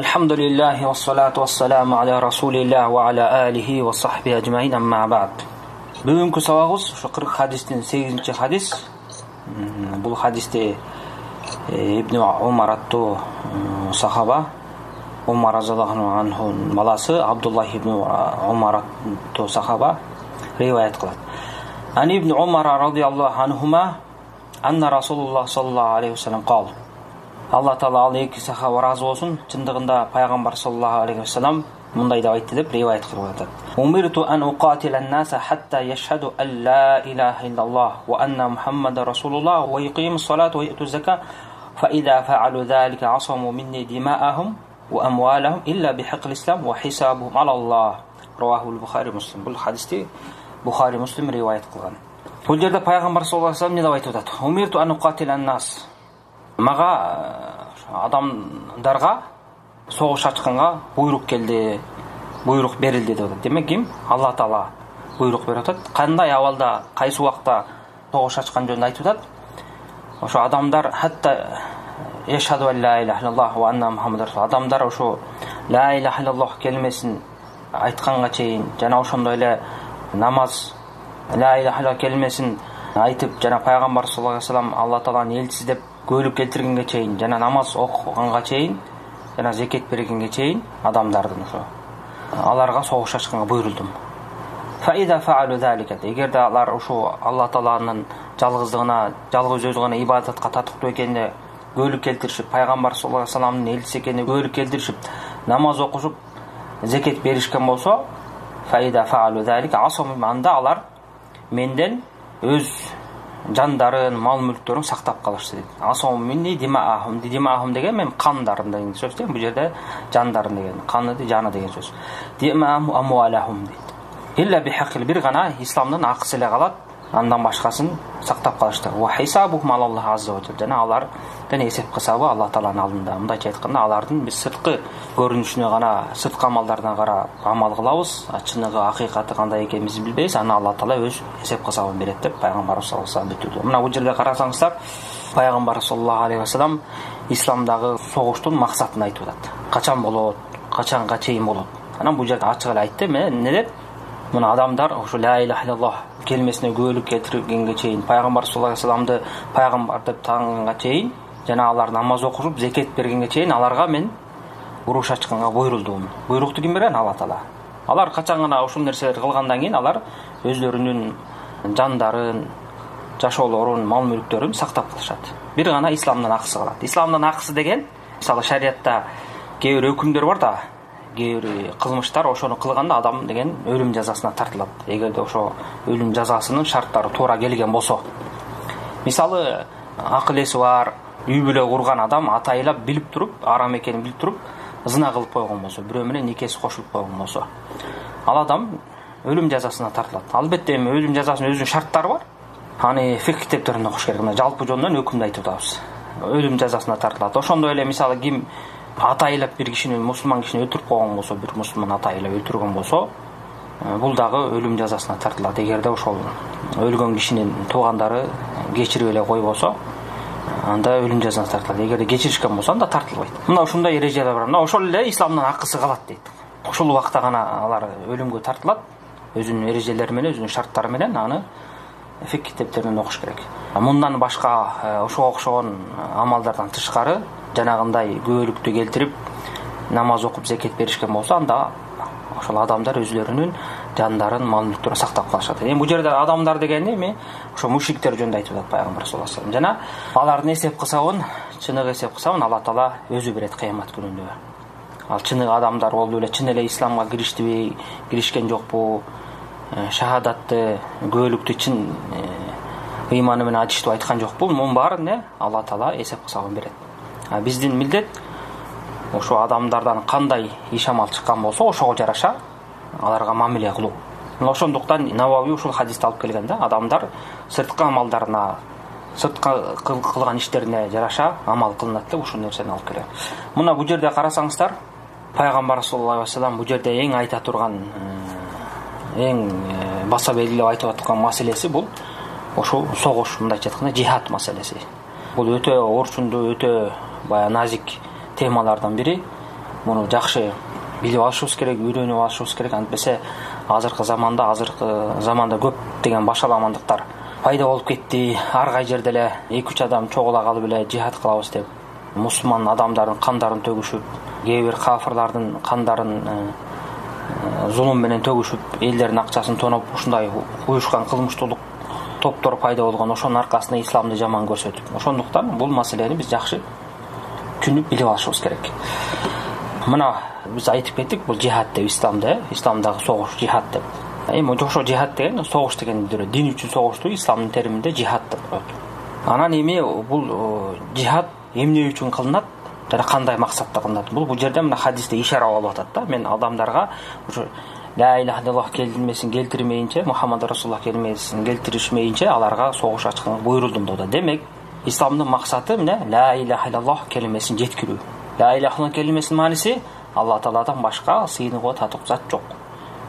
Alhamdulillahi wassalatu wassalamu ala rasulillah wa ala alihi wa sahbihi ajmain amma ba'd. Бүгүнкү сабагыбыз ушу 40 хадистин 8-чи хадис. Бул хадисте Ибн Умар аттуу сахаба, Умар разияллаху анхунун баласы Абдуллах ибн Умар аттуу сахаба риваят кылат. Ан Ибн Умар радияллаху анхума анна Расулуллах саллаллаху алейхи вассалам кал. Алла Таала ал эки сахаба разы болсун, чындыгында пайгамбар саллаллаху алейхи вассалам мындай деп айтты деп риваят кылып атат. Умирту ан уqatila an-nasa hatta yashhadu an la ilaha illallah wa anna Muhammadar Rasulullah wa yuqimu as-salata wa yu'tu az-zakata fa idha fa'alu dhalika 'asamu minni dima'ahum wa amwalahum illa bihaqqi al-islam wa hisabuhum 'ala Allah. Rawahu al-Bukhari Muslim. Бул хадисти Bukhari Muslim риваят кылган. Бул жерде пайгамбар саллаллаху алейхи вассалам не деп айтып атат? Умирту ан уqatila an-nas. Мага адамдарга согуш ачканга буйрук келди, буйрук берилди деп атат. Демек ким? Алла Таала буйрук берип атат. Кандай абалда, кайсы убакта согуш ачкан жөнүндө айтып атат. Ошо адамдар хатта яшхаду ан ла илаха иллаллах ва анна Мухаммадар Расул. Адамдар ошо ла илаха иллаллах келмесин айтканга чейин жана ошондой эле намаз ла илаха иллаллах келмесин айтып жана пайгамбар саллаллаху алейхи вассалам Алла Тааланын элчиси деп көйлүк келтиргенге чейин жана намаз окуганга чейин жана зекет бергенге чейин адамдардын ошо аларга согуш ачканга буйрулдум. Фаида фаалу залика. Эгерде алар ошо Алла Тааланын жалгыздыгына, жалгыз өзү гана ибадатка татыктуу экенине көйлүк келтиришип, пайгамбар саллаллаху алейхи вассаламдын элчиси экенине көйлүк келтиришип, намаз окушуп, зекет беришкен болсо, фаида фаалу залика асому, анда алар менден өз жандарын, мал мүлктөрүн сактап калышты дейт. Асом минни димаахум. Димаахум деген мен кандарым деген сөз дейт. Бул жерде жандарын деген, каны жаны деген сөз. Димаахум амуалахум дейт. Илля бихакил, бир гана исламдын акысы эле калат, андан башкасын сактап калышты. Ва хисабухум алаллах азза ва жал. Жана алардын эсеп кысабы Алла Тааланын алдында. Мындайча айтканда, алардын биз сырткы көрүнүшүнө гана, сырткы амалдарына карап амал кылабыз, чыныгы, акыйкаты кандай экенин биз билбейбиз. Аны Алла Таала өз эсеп кысабын берет деп пайгамбар саллаллаху алейхи вассалам бүтүрдү. Мына бул жерде карасаңыздар, пайгамбар саллаллаху алейхи вассалам исламдагы согуштун максатын айтып атат. Качан болот, качанга чейин болот. Анан бул жерде ачык эле айтты. Эмне деп? Мына адамдар ошо ла илаха иллаллах келмесине көөлүк келтиргенге чейин, пайгамбар саллаллаху алейхи вассаламды пайгамбар деп тааныганга чейин жана алар намаз окушуп, зекет бергенге чейин аларга мен уруш ачканга буйрулдум. Буйрукту ким берген? Алла Таала. Алар качан гана ушул нерселерди кылгандан кийин алар өздөрүнүн жандарын, жашоолорун, мал мүлктөрүн сактап калышат. Бир гана исламдын акысы калат. Исламдын акысы деген, мисалы шариатта кээ бир өкүмдөр бар да, кээ бир кылмыштар, ошону кылганда адам деген өлүм жазасына тартылат. Эгерде ошо өлүм жазасынын шарттары туура келген болсо. Мисалы акыл эси бар, үй бүлө курган адам атайылап билип туруп, арам экенин билип туруп, зына кылып койгон болсо, бирөө менен никеси кошулуп койгон болсо, ал адам өлүм жазасына тартылат. Албетте эми өлүм жазасынын өзүнүн шарттары бар. Аны фикх китептеринде окуш керек. Мына жалпы жөнүнөн өкүмдү айтып атабыз. Өлүм жазасына тартылат. Ошондой эле мисалы ким атайылап бир кишини, мусулман кишини өлтүрүп койгон болсо, бир мусулман атайылап өлтүргөн болсо, бул дагы өлүм жазасына тартылат. Эгерде ошол өлгөн кишинин туугандары кечирип эле койбосо, анда өлүм жазасына тартылат. Эгерде кечиришкен болсо, анда тартылбайт. Мына ушундай эрежелер бар. Мына ошол эле исламдын акысы калат дейт. Ошол убакта гана алар өлүмгө тартылат. Өзүнүн эрежелери менен, өзүнүн шарттары менен аны фикх китептеринен окуш керек. Мындан башка ошого окшогон амалдардан тышкары жанагындай көөлүктү келтирип, намаз окуп, зекет беришкен болсо, анда ошол адамдар өзлөрүнүн жандарын, мал мүлктөрүн сактап калышат. Эми бул жерде адамдар дегени эми ошо мушриктер жөнүндө айтып атат пайгамбар саллаллаху алейхи вассалам. Жана алардын эсеп кысабын, чыныгы эсеп кысабын Алла Таала өзү берет кыямат күнүндө. Ал чыныгы адамдар болду эле, чын эле исламга кириштиби, киришкен жокпу, шахадатты, көөлүктү чын ыйманы менен айтыштып айткан жокпу, мунун баарын Алла Таала эсеп кысабын берет. Биздин милдет ошо адамдардан кандай иш амал чыккан болсо, ошого жараша аларга мамиле кылуу. Ошондуктан Навави ушул хадисти алып келген да, адамдар сырткы амалдарына, сырткы кылган иштерине жараша амал кылынат деп ушул нерсени алып келген. Мына бул жерде карасаңыздар, пайгамбар саллаллаху алейхи вассалам бул жерде эң айта турган, эң баса белгилеп айтып аткан маселеси бул ошо согуш, мындайча айтканда жихад маселеси. Бул өтө орчундуу, өтө назик темалардан бири. муну жакшы билип алышыбыз керек, үйрөнүп алышыбыз керек. Антпесе азыркы заманда көптөгөн башаламандыктар пайда болуп кетти. Ар кай жерде эле 2-3 адам чогула калып эле жихад кылабыз деп мусулман адамдардын кандарын төгүшүп, кээ бир кафырлардын кандарын зулум менен төгүшүп, элдердин акчасын тоноп, ушундай уюшкан кылмыштуулук топтор пайда болгон. Ошонун аркасында исламды жаман көрсөтүп, ошондуктан бул маселени биз жакшы түшүнүп билип алышыбыз керек. Мына биз айтып кеттик, бул жихад деп исламда, исламдагы согуш жихад деп. Эми ошо жихад деген согуш деген дин үчүн согушту исламдын териминде жихад деп коет. Анан эми бул жихад эмне үчүн кылынат жана кандай максатта кылынат? Бул жерде мына хадисте ишара болуп атат да. Мен адамдарга ушу ла илаха иллаллах келмесин келтирмейинче, Мухаммад Расулуллах келмесин келтиришмейинче аларга согуш ачканга буйрулдум деп. Демек, исламдын максаты эмне? Ла илаха иллаллах келмесин жеткирүү. Ла илаха иллаллах келмесин мааниси Алла Тааладан башка сыйынууга татык зат жок.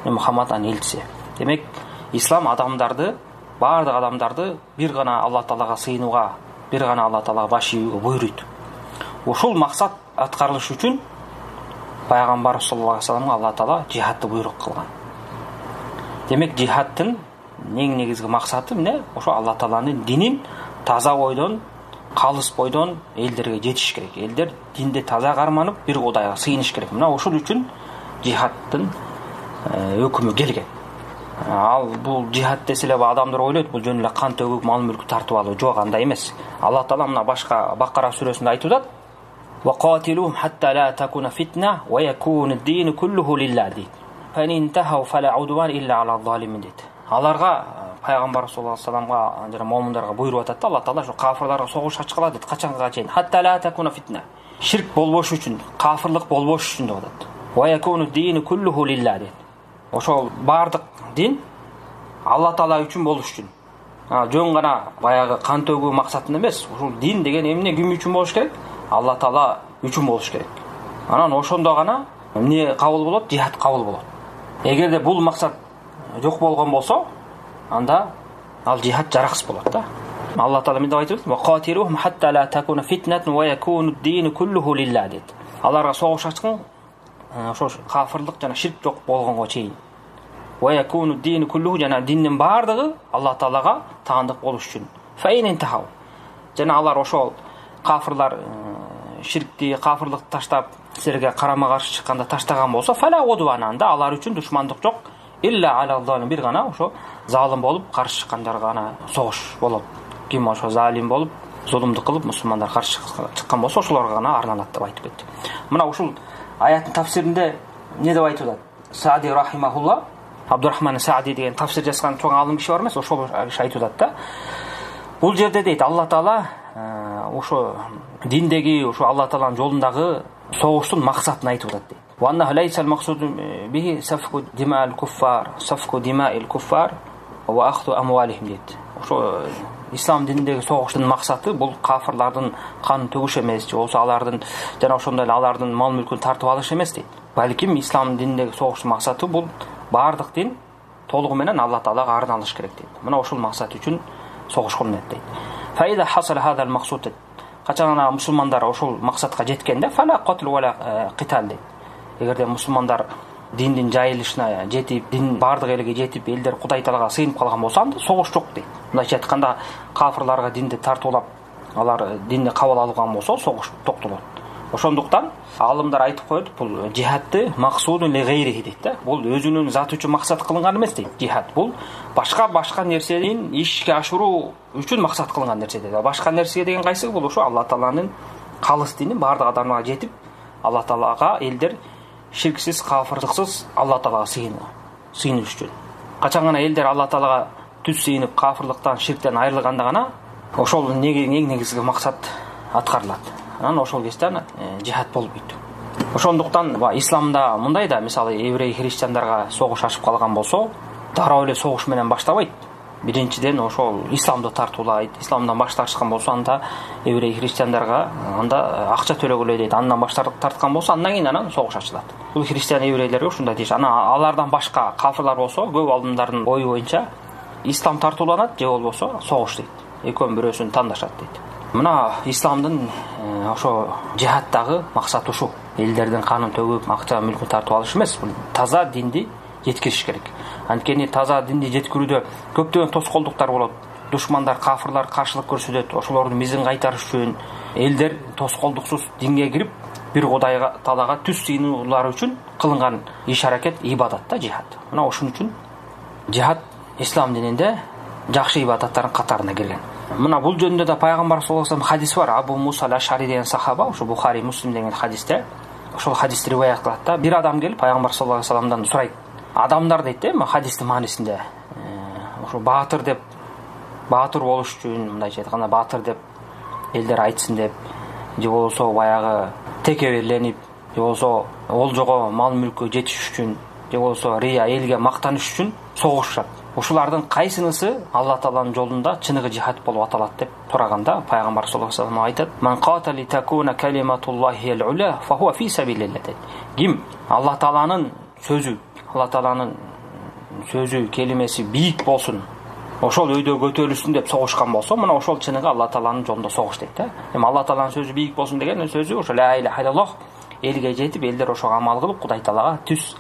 Мухаммадтын элчиси. Демек, ислам адамдарды, бардык адамдарды бир гана Алла Таалага сыйынууга, бир гана Алла Таалага баш ийүүгө буйруйт. Ушул максат аткарылыш үчүн Пайгамбар саллаллаху алейхи вассаламга Алла Таала жихадты буйрук кылган. Демек, жихадтын эң негизги максаты эмне? Ошо Алла Тааланын динин таза бойдон, калыс бойдон элдерге жетиш керек. Элдер динде таза карманып, бир Кудайга сыйыныш керек. Мына ошол үчүн жихадтын өкүмү келген. Ал бул жихад деселе адамдар ойлойт, бул жөн эле кан төгүп, мал мүлкү тартып алуу. Жок, андай эмес. Алла Таала мына башка Бакара сүрөсүндө айтып атат: "Ва катилуhum hatta la takuna fitna wa yakuna ad-din kulluhu lillah." Fa in intahu fala udwan illa ala zalimin дейт. Аларга Пайгамбар саллаллаху алейхи вассаламга жана муъминдарга буйруп атат. Алла Таала ошо кафирларга согуш ачкыла дейт. Качанга чейин? Hatta la takuna fitna. Ширк болбош үчүн, кафирлык болбош үчүн деп атат. Wa yakunu ad-din kulluhu lillah дейт. Ошол бардык дин Алла Таала үчүн болуш үчүн. Жөн гана баягы кан төгүү максатында эмес. Ушул дин деген эмне ким үчүн болуш керек? Алла Таала үчүн болуш керек. Анан ошондо гана эмне кабыл болот? Жихад кабыл болот. Эгерде бул максат жок болгон болсо, анда ал жихад жараксыз болот да. Алла Таала мындай айтып, "Ва катилуhum hatta la takuna fitnatun wa yakunu ad-din kulluhu lillah" дейт. Аларга согуш ачкын ошо кафирлык жана ширк жок болгонго чейин. Wa yakunu ad-din kulluhu жана диндин бардыгы Алла Таалага таандык болуш үчүн. Fa in intahu. Жана алар ошол кафирлар ширкти, кафирлыкты таштап, силерге карама каршы чыкканда таштаган болсо, фала удвананда алар үчүн душмандык жок. Илля ала залим, бир гана ошо залым болуп каршы чыккандарга гана согуш болот. Ким ошо залим болуп, зулумдук кылып мусулмандар каршы чыккан болсо, ошолорго гана арналат деп айтып кетти. Мына ушул аяттын тафсиринде эмне деп айтып атат? Саади рахимахулла, Абдурахман Саади деген тафсир жазган чоң алым киши бар эмес, ошол киши айтып атат да. Бул жерде дейт, Алла Таала ошо диндеги, ошо Алла Тааланын жолундагы согуштун максатын айтып атат дейт. Ва анна лайсал максуду бихи сафку дима'л куффар, сафку дима'ил куффар ва ахту амвалихим дейт. Ошо ислам динидеги согуштун максаты бул кафирлардын канын төгүш эмес, же болбосо алардын жана ошондой эле алардын мал мүлкүн тартып алыш эмес дейт. Балким ислам динидеги согуштун максаты бул бардык дин толугу менен Алла Таалага арналыш керек дейт. Мына ошол максат үчүн согуш кылынат дейт. Фаида хасал хадал максуд. Качан мусулмандар ошол максатка жеткенде фала катл вала китал дейт. Эгерде мусулмандар диндин жайылышына жетип, дин бардык элге жетип, элдер Кудай Таалага сыйынып калган болсо, анда согуш жок дейт. Мындайча айтканда, кафирларга динди тартуулап, алар динди кабыл алган болсо, согуш токтолот. Ошондуктан алымдар айтып коет, бул жихадты максудун ли гайрихи дейт да. Бул өзүнүн заты үчүн максат кылынган эмес дейт. Жихад бул башка нерсенин ишке ашыруу үчүн максат кылынган нерсе дейт. Башка нерсе деген кайсы? Бул ошо Алла Тааланын калыс динин бардык адамдарга жетип, Алла Таалага элдер ширксиз, кафирлыксыз Алла Таалага сыйыныш үчүн. Качан гана элдер Алла Таалага түз сыйынып, кафирлыктан, ширктен айрылганда гана ошол эң негизги максат аткарылат. Анан ошол кезде жихад болбойт. Ошондуктан исламда мындай да, мисалы еврей христиандарга согуш ашып калган болсо, дароо эле согуш менен баштабайт. Биринчиден ошол исламды тартуулайт. Исламдан баш тартышкан болсо, анда еврей христиандарга анда акча төлөгөлө дейт. Андан баш тарткан болсо, андан кийин анан согуш ачылат. Бул христиан еврейлерге ушундай дейт. Анан алардан башка кафирлар болсо, көп алдымдардын ою боюнча ислам тартууланат, же болбосо согуш дейт. Экөөнүн бирөөсүн тандашат дейт. Мына исламдын ошо жихаддагы максаты ушу. элдердин канын төгүп акча мүлкүн тартып алыш эмес. Бул таза динди жеткириш керек. Анткени таза динди жеткирүүдө көптөгөн тоскоолдуктар болот. Душмандар, кафырлар каршылык көрсөтөт. Ошолордун мизин кайтарыш үчүн элдер тоскоолдуксуз динге кирип, бир Кудайга Таалага түз сыйынуулары үчүн кылынган иш-аракет ибадат да жихад. Мына ошон үчүн жихад ислам дининде жакшы ибадаттардын катарына кирген. Мына бул жөнүндө да пайгамбар саллаллаху алейхи вассалам хадис бар. Абу Муса ал-Ашари деген сахаба, ошо Бухари, Муслим деген хадисте, ошол хадисти риваят кылат да. Бир адам келип пайгамбар саллаллаху алейхи вассаламдан сурайт. Адамдар дейт да, хадистин маанисинде, ошо баатыр деп, баатыр болуш үчүн, мындайча айтканда баатыр деп элдер айтсын деп, же болсо баягы текеберленип, же болсо олжого, мал мүлккө жетиш үчүн, же болсо рия, элге мактаныш үчүн согушушат. Ушулардын кайсынысы Алла Тааланын жолунда чыныгы жихад болуп аталат деп сураганда пайгамбар саллаллаху алейхи вассалам айтат: "Ман катали такуна калиматуллахи ал-уля фа хува фи сабилиллах." Ким Алла Тааланын сөзү, Алла Тааланын сөзү, келимеси бийик болсун, ошол өйдө көтөрүлсүн деп согушкан болсо, мына ошол чыныгы Алла Тааланын жолунда согуш дейт да. Эми Алла Тааланын сөзү бийик болсун деген сөзү ошо ла иляха иллаллах, элге жетип, элдер ошого амал кылып, Кудай Таалага түз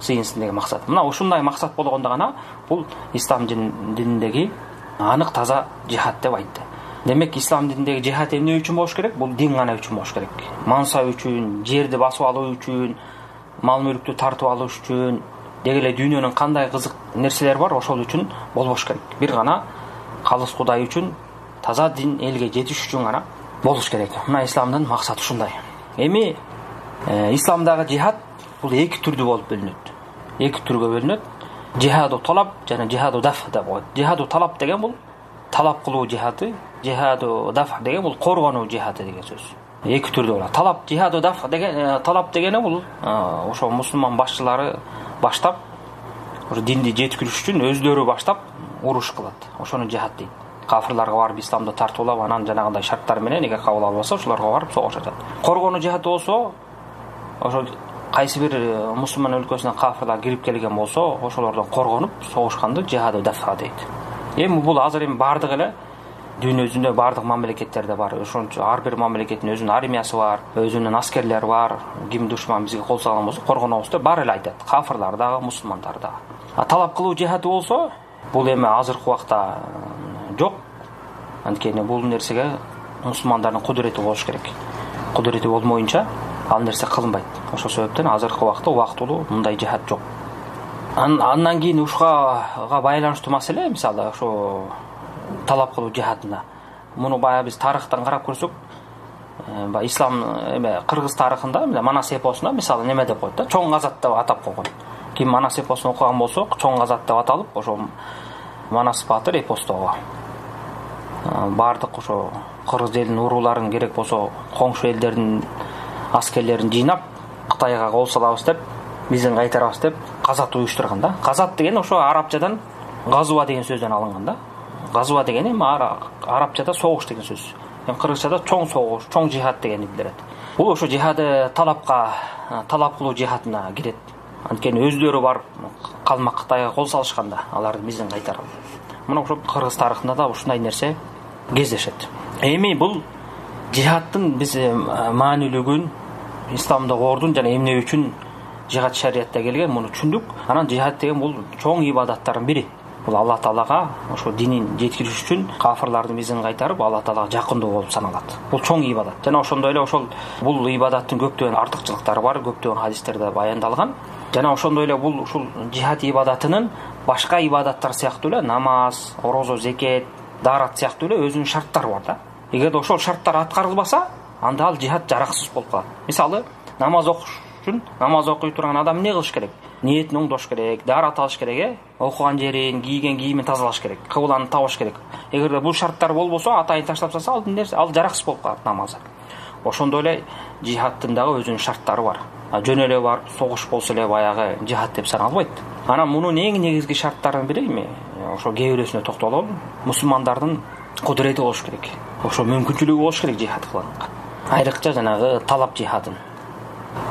сыйынсын деген максат. Мына ушундай максат болгондо гана бул ислам дининдеги анык таза жихад деп айтты. Демек ислам дининдеги жихад эмне үчүн болуш керек? Бул дин гана үчүн болуш керек. Мансап үчүн, жерди басып алуу үчүн, мал мүлктү тартып алуу үчүн, деги эле дүйнөнүн кандай кызык нерселер бар, ошол үчүн болбош керек. Бир гана калыс Кудай үчүн, таза дин элге жетиш үчүн гана болуш керек. Мына исламдын максаты ушундай. Эми исламдагы жихад бул эки түрдүү болуп бөлүнөт. Эки түргө бөлүнөт. Жихаду талап жана жихаду даф деп коет. Жихаду талап деген бул талап кылуу жихаты, жихаду даф деген бул коргонуу жихаты деген сөз. Эки түрдүү болот. Талап, жихаду даф деген талап дегени бул ошо мусулман башчылары баштап, ошо динди жеткириш үчүн өздөрү баштап уруш кылат. Ошону жихад дейт. Кафырларга барып исламды тартуулап, анан жанагындай шарттар менен эге кабыл албаса, ошолорго барып согушат. Коргонуу жихаты болсо, ошо кайсы бир мусулман өлкөсүнөн кафырлар кирип келген болсо, ошолордон коргонуп согушканды жихаду дафа дейт. Эми бул азыр эми бардык эле дүйнө жүзүндө бардык мамлекеттерде бар. Ошончо ар бир мамлекеттин өзүнүн армиясы бар, өзүнүн аскерлери бар. Ким душман бизге кол салган болсо коргонобуз деп баары эле айтат. Кафырлар дагы, мусулмандар дагы. Талап кылуу жихаты болсо, бул эми азыркы убакта жок. Анткени бул нерсеге мусулмандардын кудурети болуш керек. Кудурети болмоюнча ал нерсе кылынбайт. Ошол себептен азыркы убакта убактылуу мындай жихад жок. Андан кийин ушуга байланыштуу маселе, мисалы ошо талап кылуу жихадына. Муну бая биз тарыхтан карап көрсөк, ислам кыргыз тарыхында, Манас эпосунда мисалы неме деп коет да, чоң газат деп атап койгон. Ким Манас эпосун окуган болсо, чоң газат деп аталып, ошо Манас баатыр эпостогу бардык ошо кыргыз элинин урууларын керек болсо коңшу элдердин аскерлерин жыйнап, Кытайга кол салабыз деп, биздин кайтарабыз деп газат уюштурган да. Газат деген ошо арабчадан газуа деген сөздөн алынган да. Газуа деген эми арабчада согуш деген сөз. Эми кыргызчада чоң согуш, чоң жихад дегенди билдирет. Бул ошо жихады талап кылуу жихадына кирет. Анткени өздөрү барып калмак Кытайга кол салышканда, аларды биздин кайтарып. Мына ошо кыргыз тарыхында да ушундай нерсе кездешет. Эми бул жихадтын биз маанилүүлүгүн, исламдагы ордун жана эмне үчүн жихад шариятта келген, муну түшүндүк. Анан жихад деген бул чоң ибадаттардын бири. Бул Алла Таалага ошо динин жеткириш үчүн кафырлардын мизин кайтарып, Алла Таалага жакындоо болуп саналат. Бул чоң ибадат. Жана ошондой эле ошол бул ибадаттын көптөгөн артыкчылыктары бар, көптөгөн хадистерде баяндалган. Жана ошондой эле бул ушул жихад ибадатынын башка ибадаттар сыяктуу эле намаз, орозо, зекет, даарат сыяктуу эле өзүнүн шарттары бар да. Эгерде ошол шарттар аткарылбаса, анда ал жихад жараксыз болуп калат. Мисалы, намаз окуш үчүн намаз окуй турган адам эмне кылыш керек? Ниетин оңдош керек, даарат алыш керек, окуган жерин, кийген кийимин тазалаш керек, кыбланы табыш керек. Эгерде бул шарттар болбосо, атайын таштап салса, ал жараксыз болуп калат намазы. Ошондой эле жихадтын дагы өзүнүн шарттары бар. Жөн эле бар, согуш болсо эле баягы жихад деп саналбайт. Анан мунун эң негизги шарттарынын бири эми ошо кээ бирөөсүнө токтололу. Мусулмандардын кудурети болуш керек. Ошо мүмкүнчүлүгү болуш керек жихад кылганга. Айрыкча жанагы талап жихадын.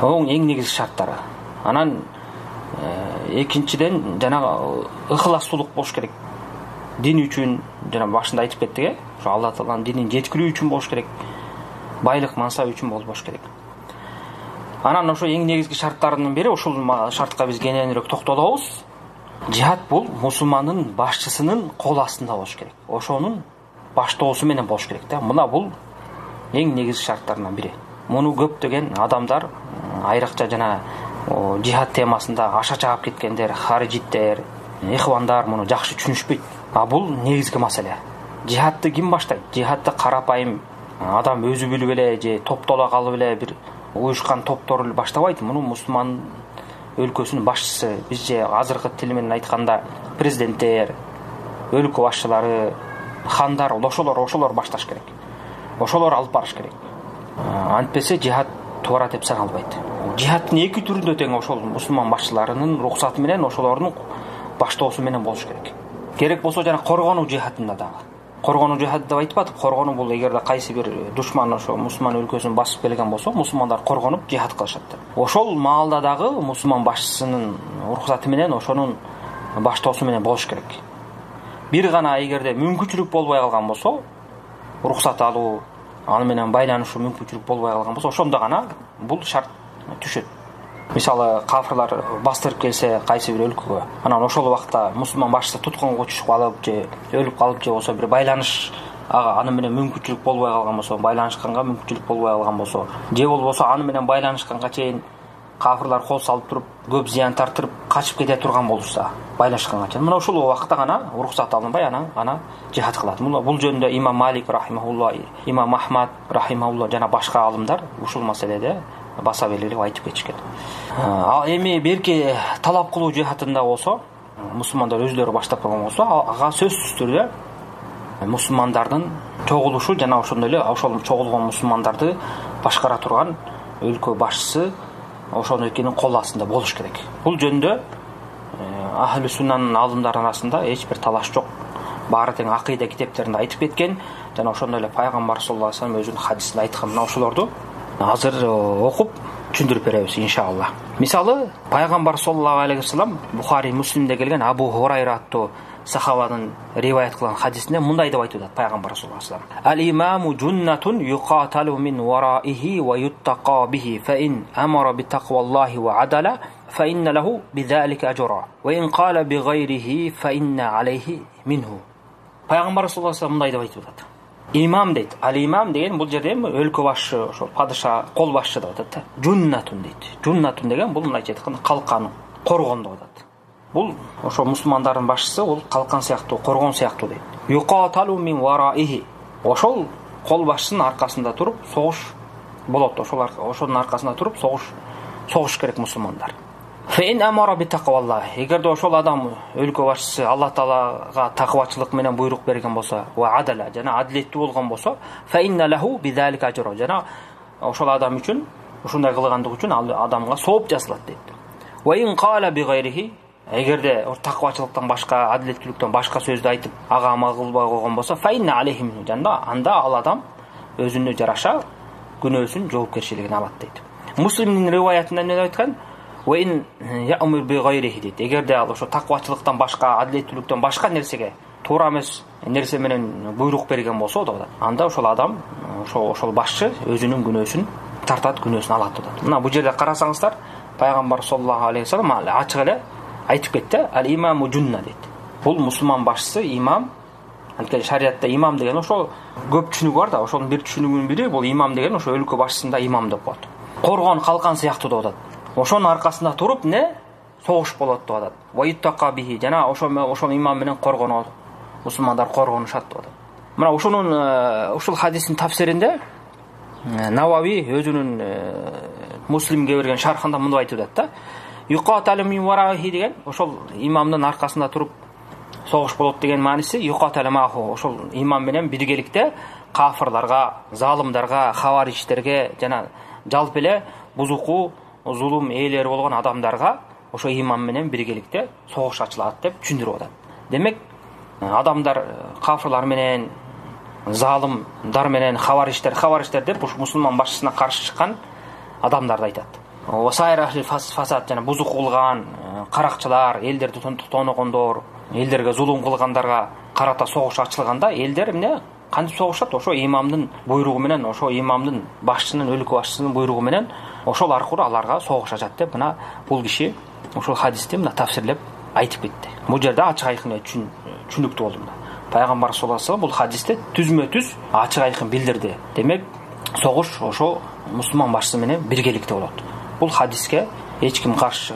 Эң негизги шарттары. Анан экинчиден жанагы ыхластуулук болуш керек. Дин үчүн, жана башында айтып кеттик, ошо Алла Тааланын динин жеткирүү үчүн болуш керек. Байлык, мансап үчүн болбош керек. Анан ошо эң негизги шарттарынын бири, ушул шартка биз кененирээк токтолобуз. Жихад бул мусулмандын башчысынын кол астында болуш керек. Ошонун баштоосу менен болуш керек да. Мына бул эң негизги шарттарынан бири. Муну көптөгөн адамдар, айрыкча жана жихад темасында аша чаап кеткендер, харижиттер, ихвандар муну жакшы түшүнүшпөйт. Бул негизги маселе. Жихадты ким баштайт? Жихадты карапайым адам өзү билип эле же топтола калып эле бир уюшкан топтор баштабайт. Муну мусулман өлкөсүнүн башчысы, бизче азыркы тил менен айтканда президенттер, өлкө башчылары, хандар, ошолор башташ керек. Ошолор алып барыш керек. Антпесе жихад туура деп саналбайт. Жихадтын эки түрүндө тең ошол мусулман башчыларынын рухсаты менен, ошолордун баштоосу менен болуш керек. Керек болсо жана коргонуу жихадында дагы. Коргонуу жихад деп айтпадык. Коргонуу бул эгерде кайсы бир душман ошо мусулман өлкөсүн басып келген болсо, мусулмандар коргонуп жихад кылышат. Ошол маалда дагы мусулман башчысынын рухсаты менен, ошонун баштоосу менен болуш керек. Бир гана эгерде мүмкүнчүлүк болбой калган болсо, рухсат алуу, аны менен байланышуу мүмкүнчүлүк болбой калган болсо, ошондо гана бул шарт түшөт. Мисалы, кафырлар бастырып келсе кайсы бир өлкөгө, анан ошол убакта мусулман башчысы туткунга түшүп калып же өлүп калып же болсо бир байланыш аны менен мүмкүнчүлүк болбой калган болсо, байланышканга мүмкүнчүлүк болбой калган болсо, же болбосо аны менен байланышканга чейин кафырлар кол салып туруп, көп зыян тартырып качып кете турган болушса, байлашканга чейин мына ошол убакта гана уруксат алынбай ана жихад кылат. Бул жөнүндө имам Малик рахимахулла, имам Ахмад рахимахулла жана башка алымдар ушул маселеде баса белгилеп айтып кетишкен. Эми берки талап кылуу жихадында болсо, мусулмандар өзүлөрү баштап койгон болсо, ага сөзсүз түрдө мусулмандардын чогулушу жана ошондой эле ошол чогулгон мусулмандарды башкара турган өлкө башчысы ошонукинин кол астында болуш керек. Бул жөнүндө Ахлы Суннанын алымдары арасында эч бир талаш жок. Баары тең акыйда китептеринде айтып кеткен жана ошондой эле пайгамбар саллаллаху алейхи вассалам өзүнүн хадисинде айткан. Мына ошолорду азыр окуп түшүндүрүп беребиз иншалла. Мисалы, пайгамбар саллаллаху алейхи вассалам Бухари, Муслимде келген Абу Хурайра аттуу сахабанын риваят кылган хадисинде мындай деп айтып атат пайгамбар саллаллаху алейхи вассалам: "Ал-имаму джуннатун юqatalu min wara'ihi wa yuttaqa bihi fa in amara bi taqwallahi wa adala fa inna lahu bidhalika ajra wa in qala bi ghayrihi fa inna alayhi minhu." Пайгамбар саллаллаху алейхи вассалам мындай деп айтып атат. Имам дейт. Ал-имам деген бул жерде өлкө башчы, ошо падыша, кол башчы деп атат. Джуннатун дейт. Джуннатун деген бул мындайча айтканда калкан, коргон деп атат. Бул ошо мусулмандардын башчысы, ол калкан сыяктуу, коргон сыяктуу дейт. Юqatalu min wara'ihi. Ошол кол башчысынын аркасында туруп согуш болот. Ошонун аркасында туруп согуш керек мусулмандар. Фейн амара би тaqvallah. Эгерде ошол адам өлкө башчысы Алла Таалага такыбачылык менен буйрук берген болсо, ва адала жана адилеттүү болгон болсо, фейна лаху бидалика ажра. Жана ошол адам үчүн, ушундай кылгандык үчүн ал адамга сооп жазылат дейт. Ва ин кала би гайриhi. Эгерде такыбачылыктан башка, адилеттүүлүктөн башка сөздү айтып, ага ама кылбай койгон болсо, фейна алейхим. Анда ал адам өзүнө жараша күнөөсүн жоопкерчилигин алат дейт. Муслимдин риваятында эмне деп айткан? وَإِنْ يَأْمُرْ بِغَيْرِهِ дейт. Эгерде ал ошо такыбачылыктан башка, адилеттүүлүктөн башка нерсеге, туура эмес нерсе менен буйрук берген болсо да, анда ошол адам, ошол башчы өзүнүн күнөөсүн тартат, күнөөсүн алат да. Мына бул жерде карасаңыздар, пайгамбар саллаллаху алейхи вассалам ачык эле айтып кетти, ал-имаму джунна дейт. Бул мусулман башчысы имам. Анткени шариатта имам деген ошо көп түшүнүгү бар да, ошонун бир түшүнүгүнүн бири бул имам деген ошо өлкө башчысында имам деп коет. Коргон калкан сыяктуу деп атат. Ошонун аркасында туруп согуш болот деп атат. Ва yuttaqa bihi. Жана ошол имам менен коргонот. Мусулмандар коргонушат деп атат. Мына ушул хадистин тафсиринде Навави өзүнүн Муслимге берген шархында мындай айтып атат да. Yuqatalu min wara'ihi деген ошол имамдын аркасында туруп согуш болот деген мааниси yuqatalu ma'hu. Ошол имам менен биргеликте кафырларга, залымдарга, хаваричтерге жана жалпы эле бузуку зулум ээлери болгон адамдарга ошо имам менен биргеликте согуш ачылат деп түшүндүрүп атат. Демек, адамдар кафырлар менен, залымдар менен, хавариштер деп ушу мусулман башчысына каршы чыккан адамдарды айтат. Васайрахил фасад жана бузук кылган каракчылар, элдерди тоногондор, элдерге зулум кылгандарга карата согуш ачылганда, элдер эмне кантип согушат? Ошо имамдын буйругу менен, ошо имамдын башчынын, өлкө башчысынын буйругу менен ошол аркылуу аларга согуш ачат деп мына бул киши ошол хадисти мына тафсирлеп айтып кетти. Бул жерде ачык айкын түшүнүктүү болду. Пайгамбар саллаллаху алейхи вассалам бул хадисте түзмө-түз ачык айкын билдирди. Демек, согуш ошо мусулман башчысы менен биргеликте болот. Бул хадиске эч ким каршы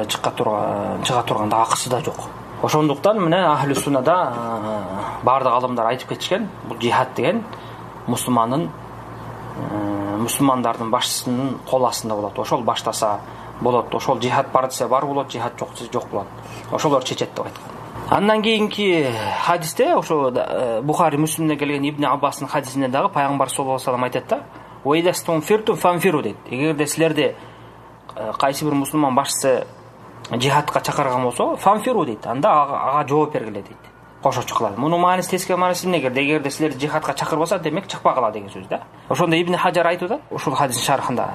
чыга турган да акысы да жок. Ошондуктан мына ахли суннада бардык алымдар айтып кетишкен, бул жихад деген мусулмандардын башчысынын кол астында болот. Ошол баштаса болот. Ошол жихад бар десе бар болот, жихад жок десе жок болот. Ошолор чечет деп айткан. Андан кийинки хадисте ошо Бухари Муслимде келген Ибн Аббастын хадисинде дагы пайгамбар саллаллаху алейхи вассалам айтат да: "Уайдастун фиртун фанфиру" дейт. Эгерде силерди кайсы бир мусулман башчысы жихадка чакырган болсо, фанфиру дейт. Анда ага жооп бергиле дейт. Кошочу кылат. Мунун мааниси тескери мааниси эмне? Эгерде силерди жихадка чакырбаса, демек чыкпагыла деген сөз да. Ошондо Ибн Хаджар айтып атат, ушул хадистин шархында: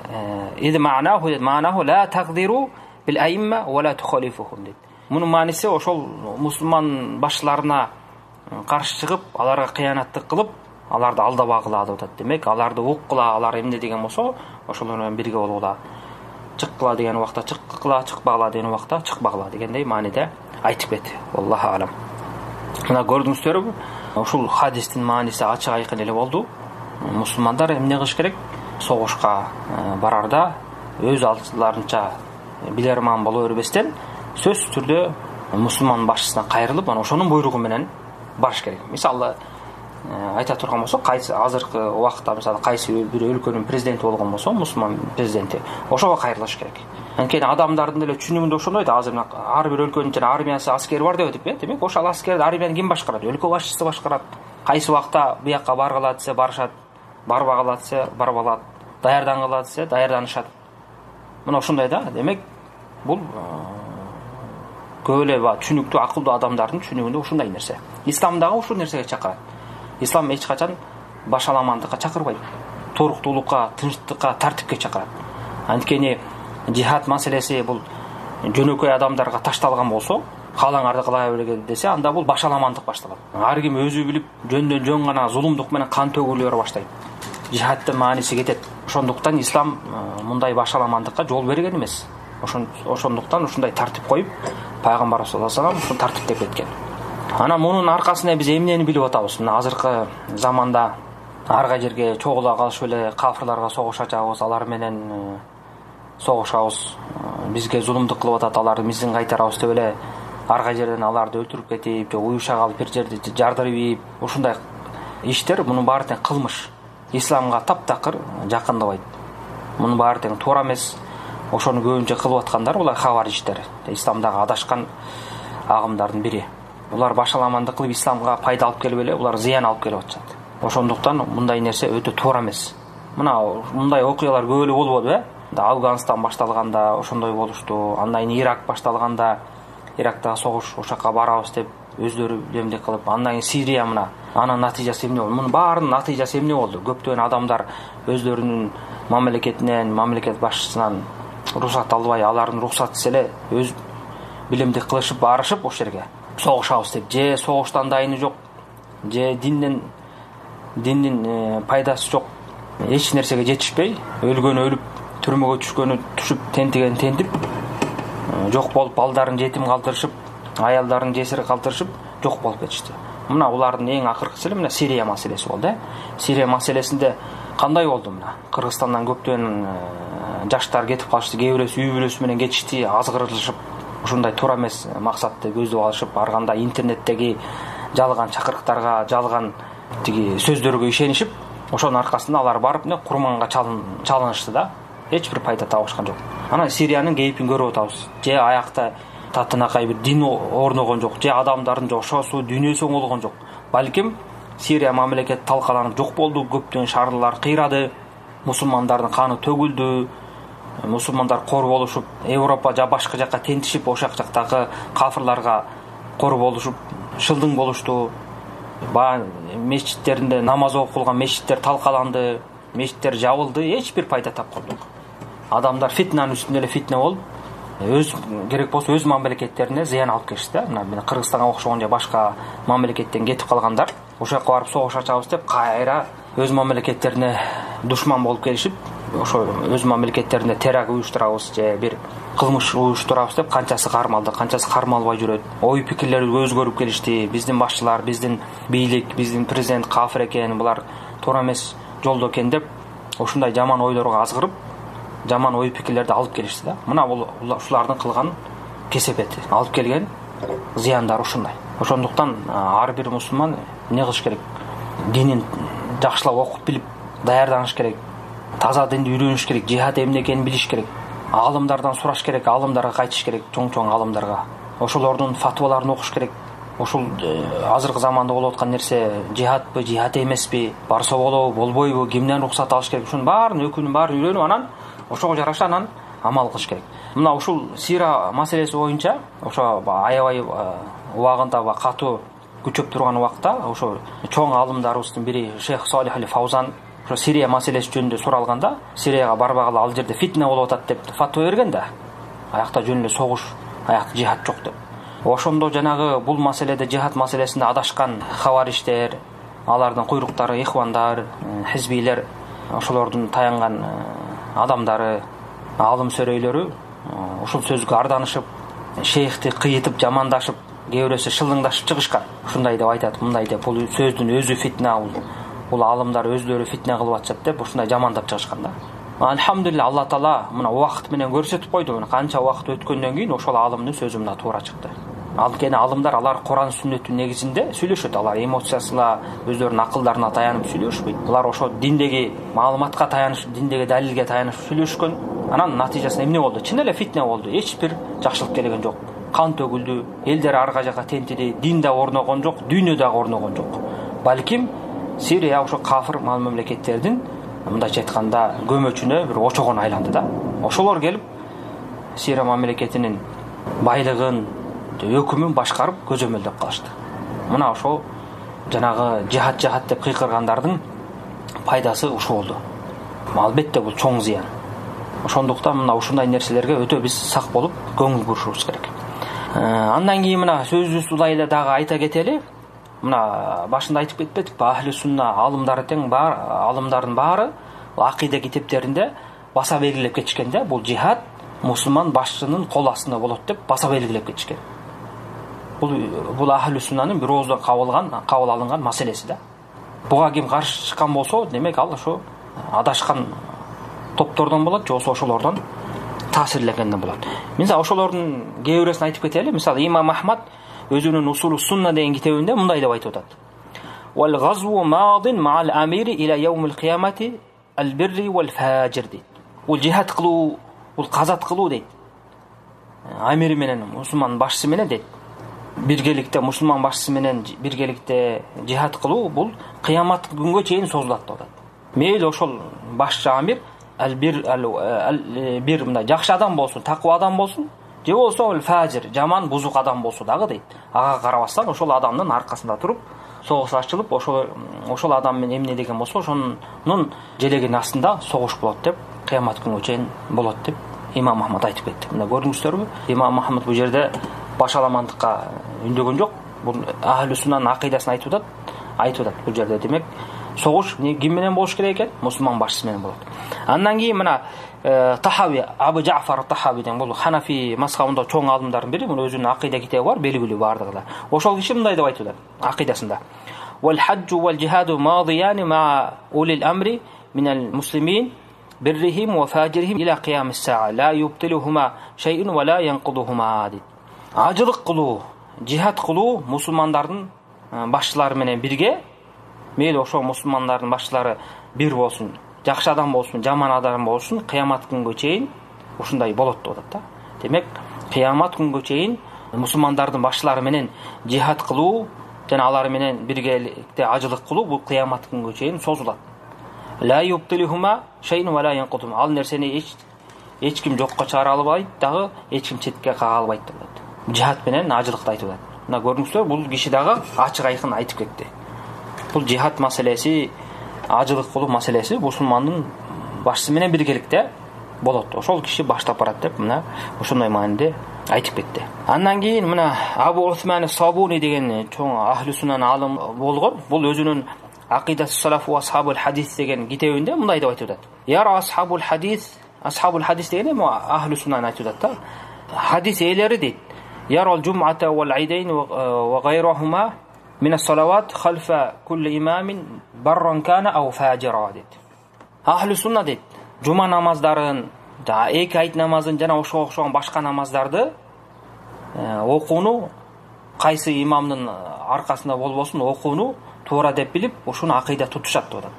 "Иди ма'наху ла тaqdiru bil aimma wa la tukhalifuhum" дейт. Мунун мааниси ошол мусулман башчыларына каршы чыгып, аларга кыянаттык кылып, аларды алдабагыла деп атат. Демек, аларды уккыла, алар эмне деген болсо, ошолор менен бирге болгула. Чыккыла деген убакта чыккыла, чыкпагыла деген убакта чыкпагыла дегендей мааниде айтып кетти. Аллаху алам. Мына көрдүңүздөрбү? Ушул хадистин мааниси ачык айкын эле болду. Мусулмандар эмне кылыш керек? Согушка барарда өз алдыларынча билерман боло бербестен, сөзсүз түрдө мусулман башчысына кайрылып, ана ошонун буйругу менен барыш керек. Мисалы, айта турган болсо, кайсы азыркы убакытта мисалы кайсы бир өлкөнүн президенти болгон болсо, мусулман президенти, ошого кайрылыш керек. Анткени адамдардын деле түшүнүгүндө ошондой да, азыр ар бир өлкөнүн жана армиясы, аскери бар деп атып, демек ошол аскерди, армияны ким башкарат? Өлкө башчысы башкарат. Кайсы убакта буякка баргыла десе барышат, барбагыла десе барбалат, даярдангыла десе даярданышат. Мына ошондой да. Демек, бул көп эле түшүнүктүү, акылдуу адамдардын түшүнүгүндө ушундай нерсе. Ислам дагы ушул нерсеге чакырат. Ислам эч качан башаламандыкка чакырбайт. Торуктуулукка, тынчтыкка, тартипке чакырат. Анткени жихад маселеси бул жөнөкөй адамдарга ташталган болсо, каалаңарды кыла бергиле десе, анда бул башаламандык башталат. Ар ким өзү билип, жөндөн жөн гана зулумдук менен кан төгүлөр баштайт. Жихаддын мааниси кетет. Ошондуктан ислам мындай башаламандыкка жол берген эмес. Ошондуктан ушундай тартип коюп, пайгамбар саллаллаху алейхи вассалам ушун тартиптеп кеткен. Ана мунун аркасында биз эмнени билип атабыз? Мына азыркы заманда ар кай жерге чогула калышып эле кафирларга согуш ачабыз, алар менен согушабыз, бизге зулумдук кылып атат, аларды биздин кайтарабыз деп эле ар кай жерден аларды өлтүрүп кетип, же уюша калып бир жерде жардырып ийип, ушундай иштер, мунун баары тең кылмыш. Исламга таптакыр жакындабайт. Мунун баары тең туура эмес. Ошону көбүнчө кылып аткандар булар хавариштер. Исламдагы адашкан агымдардын бири. Булар башаламандык кылып исламга пайда алып келип эле, булар зыян алып келип атышат. Ошондуктан мындай нерсе өтө туура эмес. Мына мындай окуялар көп эле болбоду, Афганистан башталганда ошондой болушту. Андан кийин Ирак башталганда, Ирактагы согуш, ошакка барабыз деп өздөрү эмне кылып, андан кийин Сирия, мына анын натыйжасы эмне болду? Мунун баарынын натыйжасы эмне болду? Көптөгөн адамдар өздөрүнүн мамлекетинен, мамлекет башчысынан рухсат албай, алардын рухсатсыз эле өз билимди кылышып барышып ошол жерге согушабыз деп, же согуштан дайыны жок, же диндин пайдасы жок, эч нерсеге жетишпей, өлгөнү өлүп, түрмөгө түшкөнү түшүп, тентигени тентип, жок болуп, балдарын жетим калтырышып, аялдарын жесир калтырышып, жок болуп кетишти. Мына булардын эң акыркысы эле мына Сирия маселеси болду. Сирия маселесинде кандай болду? Мына Кыргызстандан көптөгөн жаштар кетип калышты, кээ бирөөсү үй бүлөсү менен кетишти, азгырылышып, ушундай туура эмес максатты көздөп алышып, ар кандай интернеттеги жалган чакырыктарга, жалган тиги сөздөргө ишенишип, ошонун аркасында алар барып курманга чалынышты да. Эч бир пайда табышкан жок. Ана Сириянын кейпин көрүп атабыз. Же аякта татынакай бир дин орногон жок, же адамдардын жашоосу, дүйнөсү оңолгон жок. Балким Сирия мамлекети талкаланып жок болду, көптөгөн шаарлар кыйрады, мусулмандардын каны төгүлдү, мусулмандар кор болушуп, Европа же башка жакка тентишип, ошак жактагы кафирларга кор болушуп, шылдың болушту. Мечиттеринде намаз окулган мечиттер талкаланды, мечиттер жабылды, эч бир пайда тапкан жок. Адамдар фитнанын үстүндө эле фитне болуп, өз керек болсо өз мамлекеттерине зыян алып келишти. Мына Кыргызстанга окшогон же башка мамлекеттен кетип калгандар ошол жака барып согуш ачабыз деп кайра өз мамлекеттерине душман болуп келишип, ошо өз мамлекеттеринде теракт уюштурабыз же бир кылмыш уюштурабыз деп канчасы кармалды, канчасы кармалбай жүрөт. Ой пикирлери өзгөрүп келишти. Биздин башчылар, биздин бийлик, биздин президент кафир экен, булар туура эмес жолдо экен деп ушундай жаман ойлорго азгырып, жаман ой пикирлерди алып келишти да. Мына бул ушулардын кылган кесепети, алып келген зыяндары ушундай. Ошондуктан ар бир мусулман эмне кылыш керек? Динин жакшылап окуп билип даярданыш керек. Таза динди үйрөнүш керек, жихад эмне экенин билиш керек. Алымдардан сураш керек, алымдарга кайтыш керек, чоң-чоң алымдарга. Ошолордун фатваларын окуш керек. Ошол азыркы заманда болуп аткан нерсе жихадпы, жихад эмеспи, барса болобу, болбойбу, кимден рухсат алыш керек? Ушунун баарын, өкүнүн баарын үйрөнүп, анан ошого жараша анан амал кылыш керек. Мына ушул сира маселеси боюнча ошо аябай убагында катуу күчөп турган убакта ошо чоң алымдарыбыздын бири Шейх Салих аль-Фаузан ошо Сирия маселеси жөнүндө суралганда, Сирияга барбагыла, ал жерде фитне болуп атат деп фатва берген да. Аякта жөн эле согуш, аякта жихад жок деп. Ошондо жанагы бул маселеде, жихад маселесинде адашкан хавариштер, алардын куйруктары, ихвандар, хизбилер, ошолордун таянган адамдары, алым сөрөйлөрү ушул сөзгө арданышып, шейхти кыйытып, жамандашып, кээ бирөөсү шылыңдашып чыгышкан. Ушундай деп айтат, мындай деп, бул сөздүн өзү фитне, бул алымдар өздөрү фитне кылып атышат деп ушундай жамандап чыгышкан да. Алхамдулилlah, Алла Таала мына убакыт менен көрсөтүп койду. Мына канча убакыт өткөндөн кийин ошол алымдын сөзү мына туура чыкты. Анткени алымдар алар Куран сүннөттүн негизинде сүйлөшөт. Алар эмоциясына, өздөрүнүн акылдарына таянып сүйлөшпөйт. Булар ошо диндеги маалыматка таянышып, диндеги далилге таянышып сүйлөшкөн. Анан натыйжасында эмне болду? Чын эле фитне болду. Эч бир жакшылык келген жок. Кан төгүлдү, элдер арга жака тентиди, дин да орногон жок, дүйнө да орногон жок. Балким Сирия ошо кафир мамлекеттердин мындайча айтканда көмөчүнө бир очогон айланды да. Ошолор келип Сирия мамлекетинин байлыгын, өкүмүн башкарып көзөмөлдөп калышты. Мына ошо жанагы жихад деп кыйкыргандардын пайдасы ушул болду. Албетте бул чоң зыян. Ошондуктан мына ушундай нерселерге өтө биз сак болуп көңүл бурушубуз керек. Андан кийин мына сөзүбүз улай эле дагы айта кетели. Мына башында айтып кетпедикпи, ахли сунна алымдары тең бар, алымдардын баары акыйда китептеринде баса белгилеп кетишкен да, бул жихад мусулман башчынын кол астында болот деп баса белгилеп кетишкен. Бул ахли суннанын бир ооздан кабыл алынган маселеси да. Буга ким каршы чыккан болсо, демек ал ошо адашкан топтордон болот, же ошолордон таасирленгенден болот. Мисалы ошолордун кээ бирөөсүн айтып кетели. Мисалы Имам Ахмад өзүнүн Усулу Сунна деген китебинде мындай деп айтып атат. Wal ghazwu madin ma'al amiri ila yawm al-qiyamati al-birri wal-fajir дейт. Бул жихад кылуу, бул казат кылуу дейт. Амири менен, мусулман башчысы менен дейт. Биргеликте мусулман башчысы менен биргеликте жихад кылуу бул кыямат күнгө чейин созулат деп атат. Мейли ошол башчы амир бир мындай жакшы адам болсун, таква адам болсун, же болсо фажир, жаман бузук адам болсо дагы дейт. Ага карабастан ошол адамдын аркасында туруп, согуш ачылып, ошол адам менен эмне деген болсо, ошонун желегинин астында согуш болот деп, кыямат күнгө чейин болот деп Имам Ахмад айтып кетти. Мына көрдүңүздөрбү? Имам Ахмад бул жерде башаламандыкка үндөгөн жок. Бул ахли суннанын акыйдасын айтып атат бул жерде. Демек, согуш ким менен болуш керек экен? Мусулман башчысы менен болот. Андан кийин мына Тахави, Абу Жафар Тахави деген бул Ханафи мазхабында чоң алымдардын бири, муну өзүнүн акыйда китеби бар, белгилүү бардыгы. Ошол киши мындай деп айтып атат акыйдасында. Wal hajju wal jihadu madiyan ma ulil amri min al muslimin birrihim wa fajirihim ila qiyam as-sa'a la yubtiluhuma shay'un wa la yanquduhuma. Ажылык кылуу, жихад кылуу мусулмандардын башчылары менен бирге, мейли ошо мусулмандардын башчылары бир болсун, жакшы адам болсун, жаман адам болсун, кыямат күнгө чейин ушундай болот деп атат да. Демек, кыямат күнгө чейин мусулмандардын башчылары менен жихад кылуу жана алар менен биргеликте ажылык кылуу бул кыямат күнгө чейин созулат. Ла юптилихума шай'ун ва ла янқудум. Ал нерсени эч ким жокко чыгара албайт, дагы эч ким четке кага албайт деп атат. Жихад менен ажылыкты айтып атат. Мына көрдүңүздөр, бул киши дагы ачык айкын айтып кетти. Бул жихад маселеси, ажылык кылуу маселеси мусулмандын башчысы менен биргеликте болот. Ошол киши баштап барат деп мына ошондой мааниде айтып кетти. Андан кийин мына Абу Усман Сабуни деген чоң ахли суннан алым болгон. Бул өзүнүн Акидас салаф ва асхабул хадис деген китебинде мындай деп айтып атат. Яра асхабул хадис дегенде ахлу суннаны айтып жатат да. Хадис ээлери дейт. Ярал жумата вал айдайн ва гайрахума мин ас-салават халфа кулли имамин барран кана ау фажира дейт. Ахлу сунна дейт. Жума намаздарын, эки айт намазын жана ошого окшогон башка намаздарды окууну кайсы имамдын аркасында болбосун окууну туура деп билип, ошону акыйда тутушат деп атат.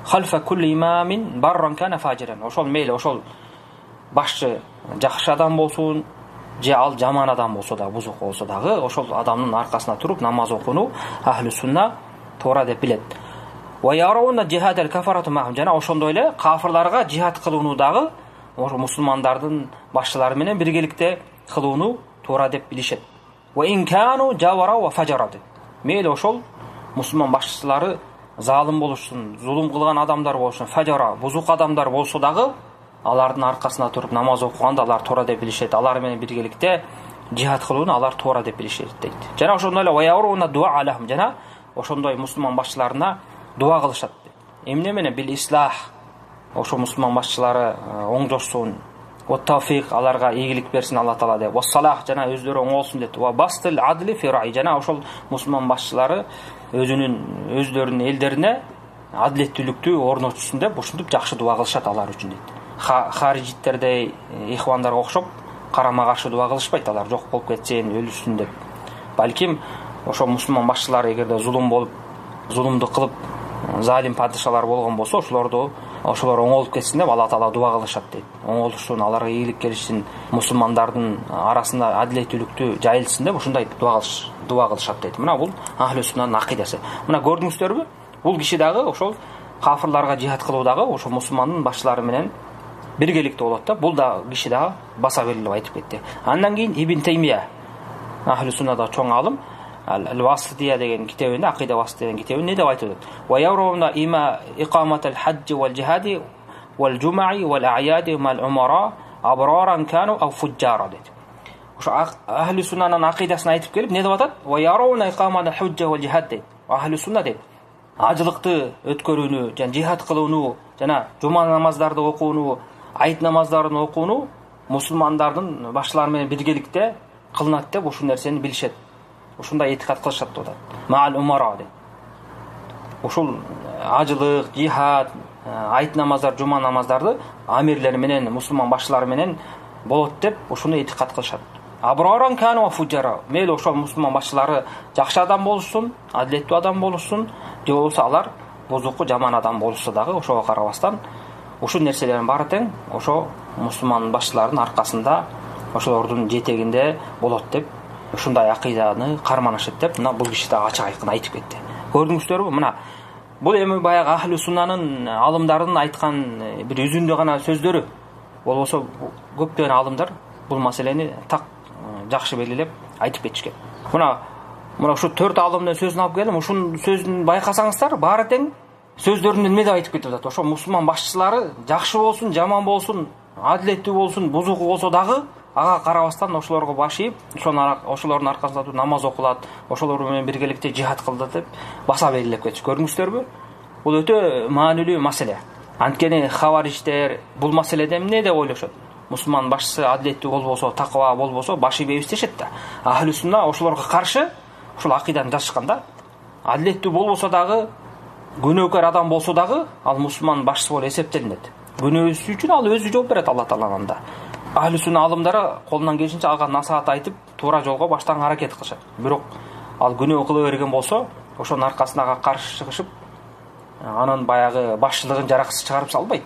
Халфа кулли имамин барран кана фажиран. Ошол мейли ошол башчы жакшы адам болсун, же ал жаман адам болсо да, бузук болсо дагы, ошол адамдын аркасына туруп намаз окууну ахлу сунна туура деп билет. Ва ярауна жихад аль-кафарату махум. Жана ошондой эле кафирларга жихад кылууну дагы мусулмандардын башчылары менен биргеликте кылууну туура деп билишет. Ва ин кану жавара ва фажара. Мейли ошол мусулман башчылары залым болушун, зулум кылган адамдар болушун, фажара, бузук адамдар болсо дагы, алардын аркасына туруп намаз окуганда алар туура деп билишет. Алар менен биргеликте жихад кылууну алар туура деп билишет дейт. Жана ошондой эле ва яруна дуа алахум. Жана ошондой мусулман башчыларына дуа кылышат. Эмне менен бил ислах. Ошо мусулман башчылары оңдошсун. Ва тавфиq, аларга ийгилик берсин Алла Таала деп. Ва салах, жана өздөрү оңолсун деп. Ва бастыл адли фи раи. Жана ошол мусулман башчылары өздөрүнүн элдерине адилеттүүлүктү орнотушун деп ушинтип жакшы дуа кылышат алар үчүн дейт. Харижиттердей ихвандарга окшоп карама каршы дуа кылышпайт, алар жок болуп кетсин, өлүшсүн деп. Балким ошо мусулман башчылары эгерде зулумду кылып залим падышалар болгон болсо, ошолор оңолуп кетсин деп Алла Таала дуа кылышат дейт. Оңолушун, аларга ийгилик келишин, мусулмандардын арасында адилеттүүлүктү жайылсын деп ушундай дуа кылышат дейт. Мына бул ахлу суннанын акыйдасы. Мына көрдүңүздөрбү? Бул киши дагы ошол кафирларга жихад кылуу дагы ошо мусулмандын башчылары менен биргеликте болот да. Бул да киши дагы баса берилип айтып кетти. Андан кийин Ибн Таймия, ахлу суннада чоң алым, Al-Wasitiyya деген китебинде, Акида Васит деген китебинде деп айтып атат. Ва яруна има иқаматал хаджи вал джихади вал джумаи вал а'яди мал умара абраран кану ау фуджара дейт. Ошо ахлу суннанын акыйдасын айтып келип, не деп атат? Ва яруна иқаматал хаджи вал джихад дейт. Ахлу сунна дейт. Ажылыкты өткөрүүнү, жана жихад кылууну, жана жума намаздарды окууну, айт намаздарын окууну мусулмандардын башчылары менен биргеликте кылынат деп ушул нерсени билишет. Ушундай этикат кылышат деп атат. Маал умара дейт. Ушул ажылык, жихад, айт намаздар, жума намаздарды амирлер менен, мусулман башчылары менен болот деп ушуну этикат кылышат. Абраран кану ва фуджара. Мейли ошол мусулман башчылары жакшы адам болушун, адилеттүү адам болушун, же болбосо алар бузуку жаман адам болушса дагы ошого карабастан ушул нерселердин баары тең ошо мусулман башчылардын аркасында, ошолордун жетегинде болот деп ушундай акыйданы карманышат деп мына бул киши да ачык айкын айтып кетти. Көрдүңүздөрбү? Мына бул эми баягы ахлу суннанын алымдарынын айткан бир үзүндүү гана сөздөрү. Болбосо көптөгөн алымдар бул маселени так жакшы белгилеп айтып кетишкен. Мына ушу 4 алымдын сөзүн алып келдим. Ушунун сөзүн байкасаңыздар, баары тең сөздөрүндө эме деп айтып кетип атат. Ошо мусулман башчылары жакшы болсун, жаман болсун, адилеттүү болсун, бузуку болсо дагы ага карабастан ошолорго баш ийип, ошолордун аркасында туруп намаз окулат, ошолор менен биргеликте жихад кылды деп баса белгилеп кетиш. Көрдүңүздөрбү? Бул өтө маанилүү маселе. Анткени хавариждер бул маселеде эмне деп ойлошот? Мусулман башчысы адилеттүү болбосо, таква болбосо баш ийбейбиз дешет да. Ахлу сунна ошолорго каршы ушул акыйданы жазышкан да. Адилеттүү болбосо дагы, күнөөкөр адам болсо дагы ал мусулман башчысы болуп эсептелинет. Күнөөсү үчүн ал өзү жооп берет Алла Тааланын да. Ахлу сунна алымдары колунан келишинче ага насаат айтып, туура жолго баштан аракет кылышат. Бирок ал күнөө кыла берген болсо, ошонун аркасына ага каршы чыгышып, анын баягы башчылыгын жараксыз чыгарып салбайт.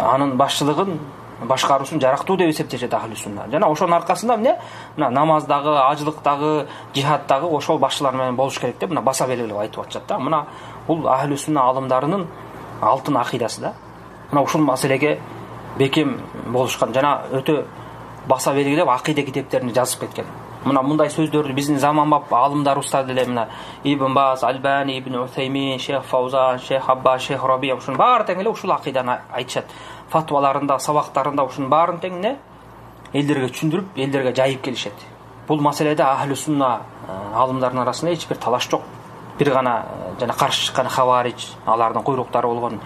Анын башчылыгын, башкаруусун жарактуу деп эсептешет ахлу сунна. Жана ошонун аркасында эмне? Мына намаздагы, ажылыктагы, жихаддагы ошол башчылар менен болуш керек деп мына баса белгилеп айтып атышат да. Мына бул ахлу сунна алымдарынын алтын акыйдасы да. Мына ушул маселеге бекем болушкан жана өтө баса белгилеп акыйда китептерин жазып кеткен. Мына мындай сөздөрдү биздин заманбап алымдарыбыздар деле мына Ибн Баз, Альбани, Ибн Усаймин, Шейх Фаузан, Шейх Аббас, Шейх Раби ушунун баары тең эле ушул акыйданы айтышат. Фатваларында, сабактарында ушунун баарын тең эле элдерге түшүндүрүп, элдерге жайып келишет. Бул маселеде ахлу сунна алымдарынын арасында эч бир талаш жок. Бир гана жана каршы чыккан хавариж, алардын куйруктары болгон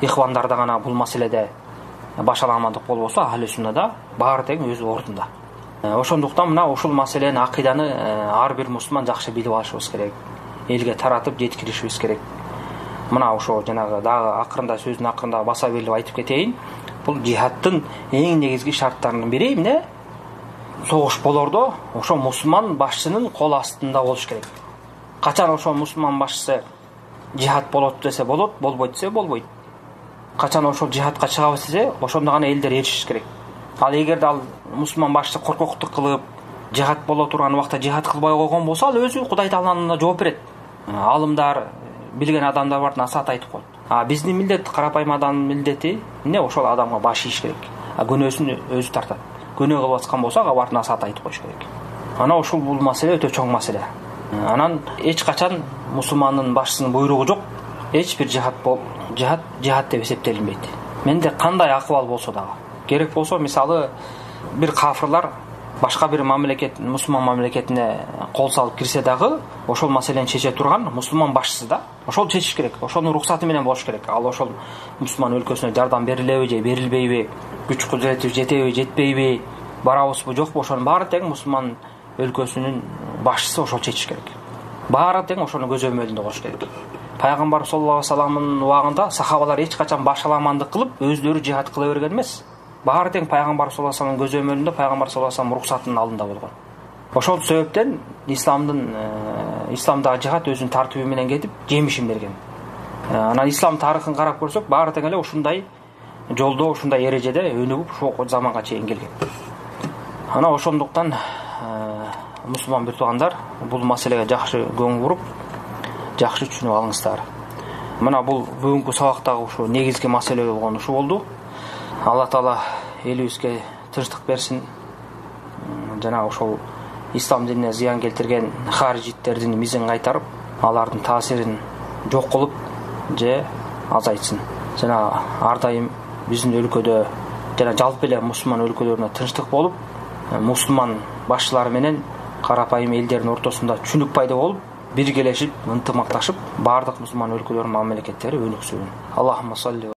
ихвандарда гана бул маселеде башаламандык болбосо, ахли суннада баары тең өз ордунда. Ошондуктан мына ушул маселени, акыйданы ар бир мусулман жакшы билип алышыбыз керек. Элге таратып жеткиришибиз керек. Мына ошо жанагы дагы акырында сөздүн акырында баса берилип айтып кетейин. Бул жихадтын эң негизги шарттарынын бири эмне? Согуш болордо ошо мусулман башчынын кол астында болуш керек. Качан ошо мусулман башчысы жихад болот десе болот, болбойт десе болбойт. Качан ошол жихадка чыгабыз десе, ошондо гана элдер эришиш керек. Ал эгерде ал мусулман башчы коркоктук кылып, жихад боло турган убакта жихад кылбай койгон болсо, ал өзү Кудай Тааланын жооп берет. Алымдар, билген адамдар бар, насаат айтып коет. Биздин милдет, карапайым адамдын милдети эмне? Ошол адамга баш ийиш керек. Күнөөсүн өзү тартат. Күнөө кылып аткан болсо, ага барып насаат айтып коюш керек. Ана ошол бул маселе өтө чоң маселе. Анан эч качан мусулмандын башчысынын буйругу жок, эч бир жихад деп эсептелинбейт. Менде кандай акыбал болсо дагы. Керек болсо, мисалы, бир кафырлар башка бир мамлекет, мусулман мамлекетине кол салып кирсе дагы, ошол маселени чече турган мусулман башчысы да, ошол чечиш керек. Ошонун руксаты менен болуш керек. Ал ошол мусулман өлкөсүнө жардам берилеби же берилбейби, күч кудурети жетеби, жетпейби, барабызбы жокпу, ошонун баары тең мусулман өлкөсүнүн башчысы ошол чечиш керек. Баары тең ошонун көзөмөлүндө болуш керек. Пайгамбар саллаллаху алейхи вассаламдын убагында сахабалар эч качан башаламандык кылып, өздөрү жихад кыла берген эмес. Баары тең Пайгамбар саллаллаху алейхи вассаламдын көзөмөлүндө, Пайгамбар саллаллаху алейхи вассаламдын руксатынын алдында болгон. Ошол себептен исламдагы жихад өзүнүн тартиби менен кетип, жемишин берген. Анан ислам тарыхын карап көрсөк, баары тең эле ушундай жолдо, ушундай эрежеде өнүгүп, ушул заманга чейин келген. Ана ошондуктан мусулман бир туугандар, бул маселеге жакшы көңүл буруп, жакшы түшүнүп алыңыздар. Мына бул бүгүнкү сабактагы ушу негизги маселе болгон ушу болду. Алла Таала элибизге тынчтык берсин. Жана ошол ислам динине зыян келтирген харижиттердин мизин кайтарып, алардын таасирин жок кылып же азайтсын. Жана ар дайым биздин өлкөдө жана жалпы эле мусулман өлкөлөрүнө тынчтык болуп, мусулман башчылары менен карапайым элдердин ортосунда түшүнүк пайда болуп, биргелешип, ынтымакташып, баардык мусулман өлкөлөрдүн мамлекеттери өнүксүн. Аллахумма салли